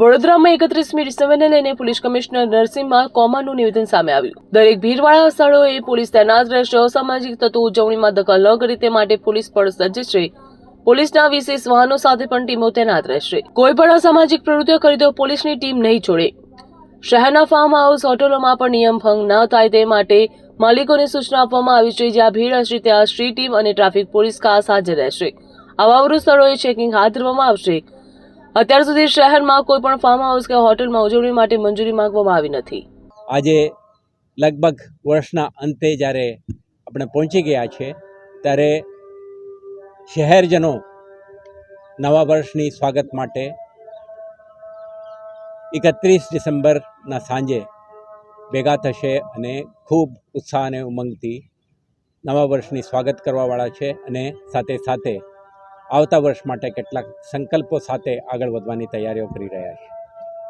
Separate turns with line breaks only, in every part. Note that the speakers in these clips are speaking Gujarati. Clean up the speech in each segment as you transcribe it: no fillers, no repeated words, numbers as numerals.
વડોદરામાં 31મી ડિસેમ્બરને લઈને પોલીસ કમિશનર નરસિંહમાં કોમાનું નિવેદન સામે આવ્યું। દરેક ભીડવાળા સ્થળોએ પોલીસ તૈનાત રહેશે। અસામાજિક તત્વો ઉજવણીમાં દખલ ન કરે તે માટે પોલીસ પણ સજ્જ છે। પોલીસના વિશેષ વાહનો સાથે પણ ટીમો તૈનાત રહેશે। કોઈ પણ અસામાજિક પ્રવૃત્તિઓ કરી તો પોલીસની ટીમ નહીં છોડે। શહેરના ફાર્મ હાઉસ હોટલોમાં પણ નિયમ ભંગ ન થાય તે માટે માલિકોને સૂચના આપવામાં આવી છે। જ્યાં ભીડ હશે ત્યાં સ્ટ્રીટ ટીમ અને ટ્રાફિક પોલીસ ખાસ હાજર રહેશે। આવા સ્થળોએ ચેકિંગ હાથ ધરવામાં આવશે। અત્યાર સુધી શહેરમાં કોઈ પણ ફાર્મ હાઉસ કે હોટલમાં ઉજવણી માટે મંજૂરી માંગવામાં આવી નથી।
આજે લગભગ વર્ષના અંતે જ્યારે આપણે પહોંચી ગયા છે ત્યારે શહેરજનો નવા વર્ષની સ્વાગત માટે 31 ડિસેમ્બરના સાંજે ભેગા થશે અને ખૂબ ઉત્સાહ અને ઉમંગથી નવા વર્ષની સ્વાગત કરવાવાળા છે અને સાથે સાથે આવતા વર્ષ માટે કેટલાક સંકલ્પો સાથે આગળ વધવાની તૈયારીઓ કરી રહ્યા છે।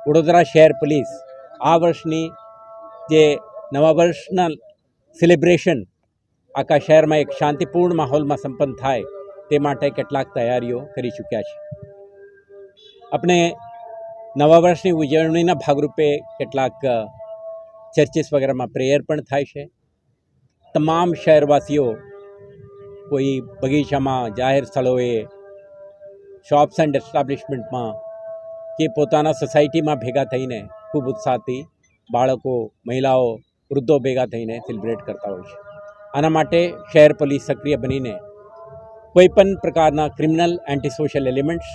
વડોદરા શહેર પોલીસ આ વર્ષની જે નવા વર્ષના સેલિબ્રેશન આખા શહેરમાં એક શાંતિપૂર્ણ માહોલમાં સંપન્ન થાય તે માટે કેટલાક તૈયારીઓ કરી ચૂક્યા છે। આપણે નવા વર્ષની ઉજવણીના ભાગરૂપે કેટલાક ચર્ચિસ વગેરેમાં પ્રેયર પણ થાય છે। તમામ શહેરવાસીઓ કોઈ બગીચામાં, જાહેર સ્થળોએ, શોપ્સ એન્ડ એસ્ટાબ્લિશમેન્ટમાં કે પોતાના સોસાયટીમાં ભેગા થઈને ખૂબ ઉત્સાહથી બાળકો, મહિલાઓ, વૃદ્ધો ભેગા થઈને સેલિબ્રેટ કરતા હોય છે। આના માટે શહેર પોલીસ સક્રિય બનીને કોઈપણ પ્રકારના ક્રિમિનલ એન્ટી સોશિયલ એલિમેન્ટ્સ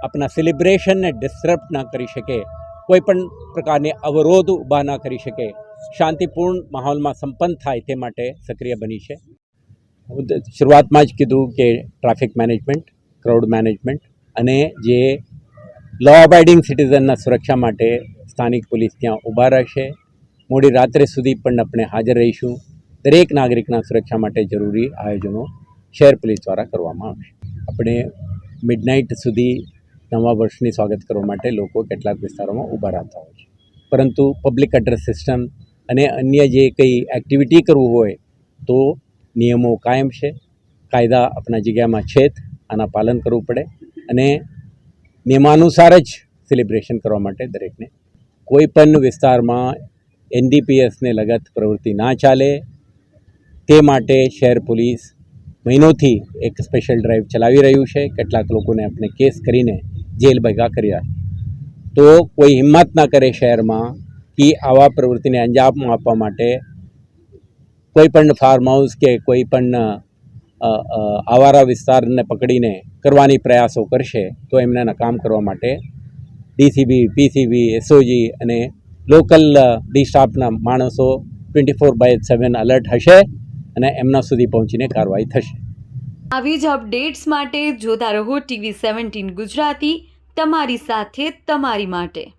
આપણા સેલિબ્રેશનને ડિસ્ટર્બ ન કરી શકે, કોઈપણ પ્રકારની અવરોધ ઊભા ન કરી શકે, શાંતિપૂર્ણ માહોલમાં સંપન્ન થાય તે માટે સક્રિય બની છે। શરૂઆતમાં જ કીધું કે ટ્રાફિક મેનેજમેન્ટ, ક્રાઉડ મેનેજમેન્ટ અને જે લો અબાઇડિંગ સિટીઝનના સુરક્ષા માટે સ્થાનિક પોલીસ ત્યાં ઊભા રહેશે। મોડી રાત્રે સુધી પણ આપણે હાજર રહીશું। દરેક નાગરિકના સુરક્ષા માટે જરૂરી આયોજનો શહેર પોલીસ દ્વારા કરવામાં આવશે। આપણે મિડનાઇટ સુધી નવા વર્ષની સ્વાગત કરવા માટે લોકો કેટલાક વિસ્તારોમાં ઊભા રહેતા હોય છે, પરંતુ પબ્લિક એડ્રેસ સિસ્ટમ અને અન્ય જે કંઈ એક્ટિવિટી કરવું હોય તો નિયમો કાયમ છે, કાયદા આપણા જગ્યામાં છે જ, આના પાલન કરવું પડે અને નિયમાનુસાર જ સેલિબ્રેશન કરવા માટે દરેકને કોઈ પણ વિસ્તારમાં NDPSને લગત પ્રવૃત્તિ ના ચાલે તે માટે શહેર પોલીસ મહિનોથી એક સ્પેશિયલ ડ્રાઈવ ચલાવી રહ્યું છે। કેટલાક લોકોને આપણે કેસ કરીને જેલ ભેગા કર્યા, તો કોઈ હિંમત ના કરે શહેરમાં કે આવા પ્રવૃત્તિને અંજામ આપવા માટે કોઈ પણ ફાર્મ હાઉસ કે કોઈ પણ આવારા વિસ્તારને પકડીને કરવાની પ્રયાસો કરશે તો એમને નકામ કરવા માટે DCB, PCB, SOG અને લોકલ ડી સ્ટાફના માણસો 24/7 અલર્ટ હશે અને એમના સુધી પહોંચીને કાર્યવાહી થશે।
આવી જ અપડેટ્સ માટે જોતા રહો TV 17 ગુજરાતી, તમારી સાથે, તમારી માટે।